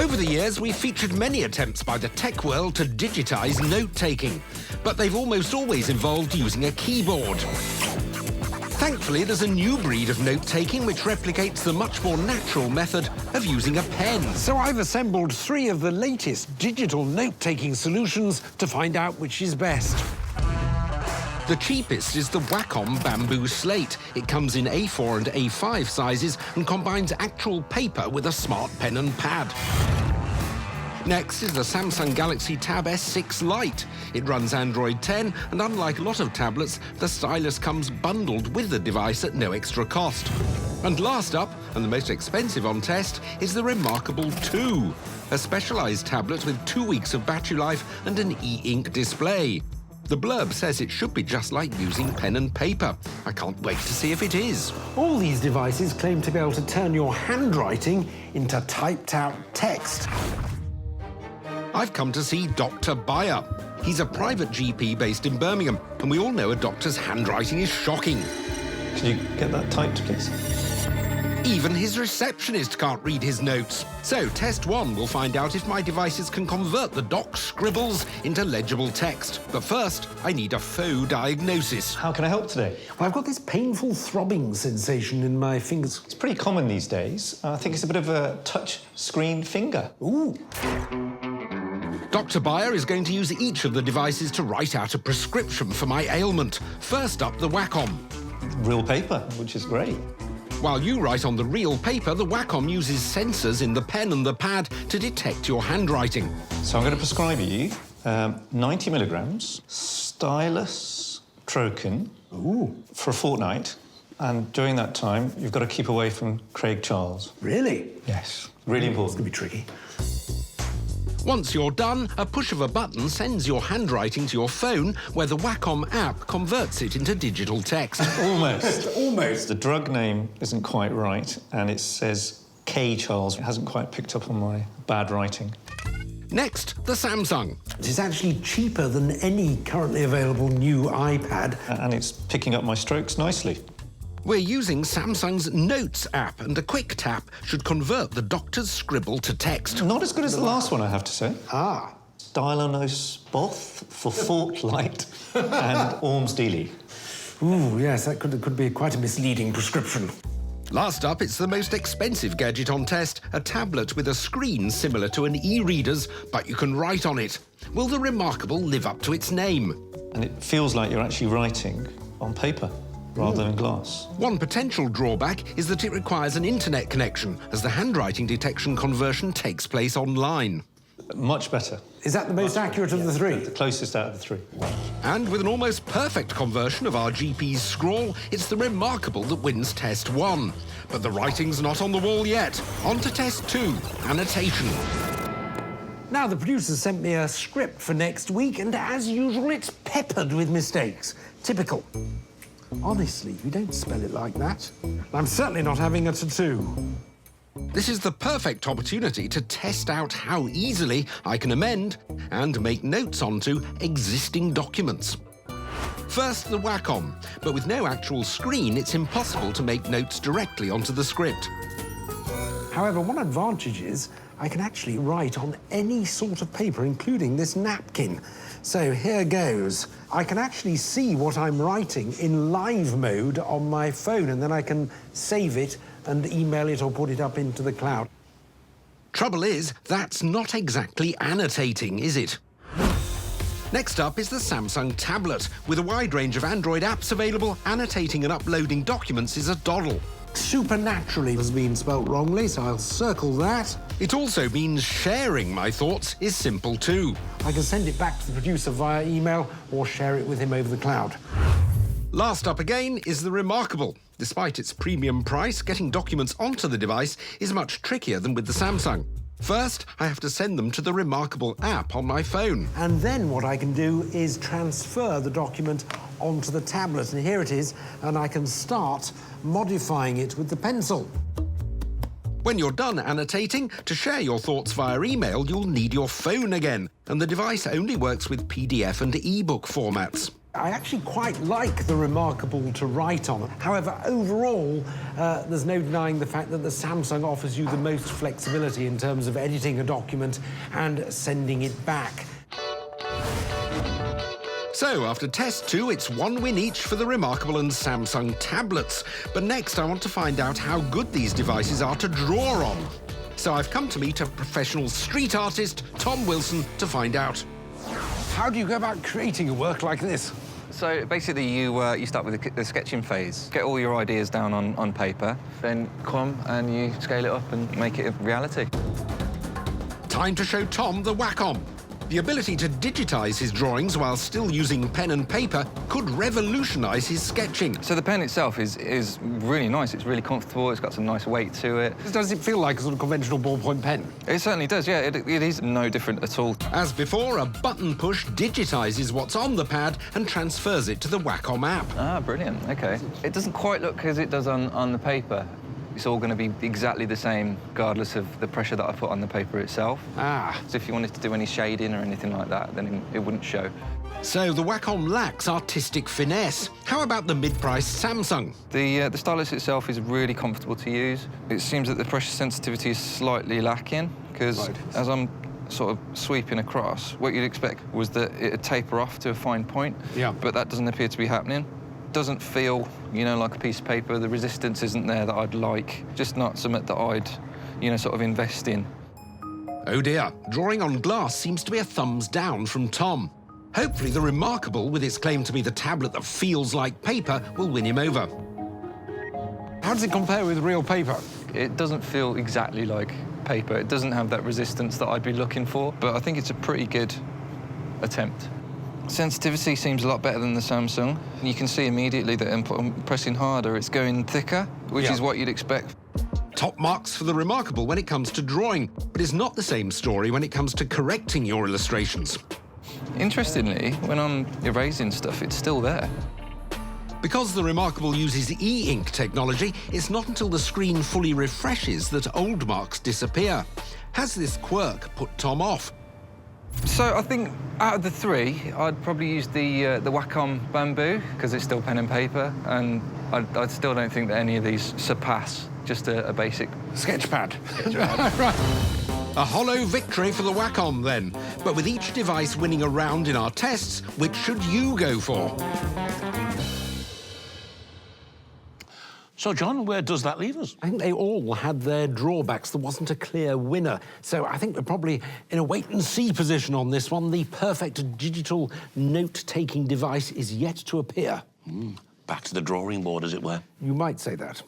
Over the years, we've featured many attempts by the tech world to digitise note-taking, but they've almost always involved using a keyboard. Thankfully, there's a new breed of note-taking which replicates the much more natural method of using a pen. So I've assembled 3 of the latest digital note-taking solutions to find out which is best. The cheapest is the Wacom Bamboo Slate. It comes in A4 and A5 sizes and combines actual paper with a smart pen and pad. Next is the Samsung Galaxy Tab S6 Lite. It runs Android 10, and unlike a lot of tablets, the stylus comes bundled with the device at no extra cost. And last up, and the most expensive on test, is the remarkable 2, a specialised tablet with 2 weeks of battery life and an e-ink display. The blurb says it should be just like using pen and paper. I can't wait to see if it is. All these devices claim to be able to turn your handwriting into typed-out text. I've come to see Dr. Bayer. He's a private GP based in Birmingham, and we all know a doctor's handwriting is shocking. Can you get that typed, please? Even his receptionist can't read his notes. So, test 1 will find out if my devices can convert the doc's scribbles into legible text. But first, I need a faux diagnosis. How can I help today? Well, I've got this painful throbbing sensation in my fingers. It's pretty common these days. I think it's a bit of a touch screen finger. Ooh. Dr. Bayer is going to use each of the devices to write out a prescription for my ailment. First up, the Wacom. Real paper, which is great. While you write on the real paper, the Wacom uses sensors in the pen and the pad to detect your handwriting. So I'm going to prescribe you 90 milligrams, stylus trochen, for a fortnight. And during that time, you've got to keep away from Craig Charles. Really? Yes. Really important. It's going to be tricky. Once you're done, a push of a button sends your handwriting to your phone, where the Wacom app converts it into digital text. Almost. Almost. The drug name isn't quite right, and it says K. Charles. It hasn't quite picked up on my bad writing. Next, the Samsung. It is actually cheaper than any currently available new iPad. And it's picking up my strokes nicely. We're using Samsung's Notes app, and a quick tap should convert the doctor's scribble to text. Not as good as the last one, I have to say. Ah. Stylonos Both for Fortlight and Ormsdeely. Ooh, yes, that could be quite a misleading prescription. Last up, it's the most expensive gadget on test, a tablet with a screen similar to an e-reader's, but you can write on it. Will the Remarkable live up to its name? And it feels like you're actually writing on paper rather than glass. One potential drawback is that it requires an internet connection, as the handwriting detection conversion takes place online. Much better. Is that the most accurate of the 3? The closest out of the 3. And with an almost perfect conversion of our GP's scrawl, it's the Remarkable that wins test 1. But the writing's not on the wall yet. On to test 2, annotation. Now, the producers sent me a script for next week, and as usual, it's peppered with mistakes. Typical. Honestly, you don't spell it like that. I'm certainly not having a tattoo. This is the perfect opportunity to test out how easily I can amend and make notes onto existing documents. First, the Wacom, but with no actual screen, it's impossible to make notes directly onto the script. However, one advantage is I can actually write on any sort of paper, including this napkin. So here goes. I can actually see what I'm writing in live mode on my phone, and then I can save it and email it or put it up into the cloud. Trouble is, that's not exactly annotating, is it? Next up is the Samsung tablet. With a wide range of Android apps available, annotating and uploading documents is a doddle. Supernaturally has been spelt wrongly, so I'll circle that. It also means sharing my thoughts is simple too. I can send it back to the producer via email or share it with him over the cloud. Last up again is the Remarkable. Despite its premium price, getting documents onto the device is much trickier than with the Samsung. First, I have to send them to the Remarkable app on my phone. And then what I can do is transfer the document onto the tablet. And here it is, and I can start modifying it with the pencil. When you're done annotating, to share your thoughts via email, you'll need your phone again. And the device only works with PDF and ebook formats. I actually quite like the Remarkable to write on. However, overall, there's no denying the fact that the Samsung offers you the most flexibility in terms of editing a document and sending it back. So, after test 2, it's 1 win each for the Remarkable and Samsung tablets. But next, I want to find out how good these devices are to draw on. So I've come to meet a professional street artist, Tom Wilson, to find out. How do you go about creating a work like this? So basically, you start with the sketching phase. Get all your ideas down on paper, then come and you scale it up and make it a reality. Time to show Tom the Wacom. The ability to digitize his drawings while still using pen and paper could revolutionize his sketching. So the pen itself is really nice. It's really comfortable. It's got some nice weight to it. Does it feel like a sort of conventional ballpoint pen? It certainly does, yeah. It is no different at all. As before, a button push digitizes what's on the pad and transfers it to the Wacom app. Ah, brilliant. OK. It doesn't quite look as it does on the paper. It's all going to be exactly the same, regardless of the pressure that I put on the paper itself. Ah. So if you wanted to do any shading or anything like that, then it wouldn't show. So the Wacom lacks artistic finesse. How about the mid-priced Samsung? The stylus itself is really comfortable to use. It seems that the pressure sensitivity is slightly lacking, because as I'm sort of sweeping across, what you'd expect was that it'd taper off to a fine point, but that doesn't appear to be happening. Doesn't feel, like a piece of paper. The resistance isn't there that I'd like. Just not something that I'd, sort of invest in. Oh dear, drawing on glass seems to be a thumbs down from Tom. Hopefully the Remarkable, with its claim to be the tablet that feels like paper, will win him over. How does it compare with real paper? It doesn't feel exactly like paper. It doesn't have that resistance that I'd be looking for, but I think it's a pretty good attempt. Sensitivity seems a lot better than the Samsung. You can see immediately that I'm pressing harder, it's going thicker, which is what you'd expect. Top marks for the Remarkable when it comes to drawing, but it's not the same story when it comes to correcting your illustrations. Interestingly, when I'm erasing stuff, it's still there. Because the Remarkable uses e-ink technology, it's not until the screen fully refreshes that old marks disappear. Has this quirk put Tom off? So I think out of the three, I'd probably use the Wacom Bamboo, because it's still pen and paper, and I still don't think that any of these surpass just a basic Sketchpad. Right. A hollow victory for the Wacom, then. But with each device winning a round in our tests, which should you go for? So, John, where does that leave us? I think they all had their drawbacks. There wasn't a clear winner. So I think we're probably in a wait-and-see position on this one. The perfect digital note-taking device is yet to appear. Back to the drawing board, as it were. You might say that.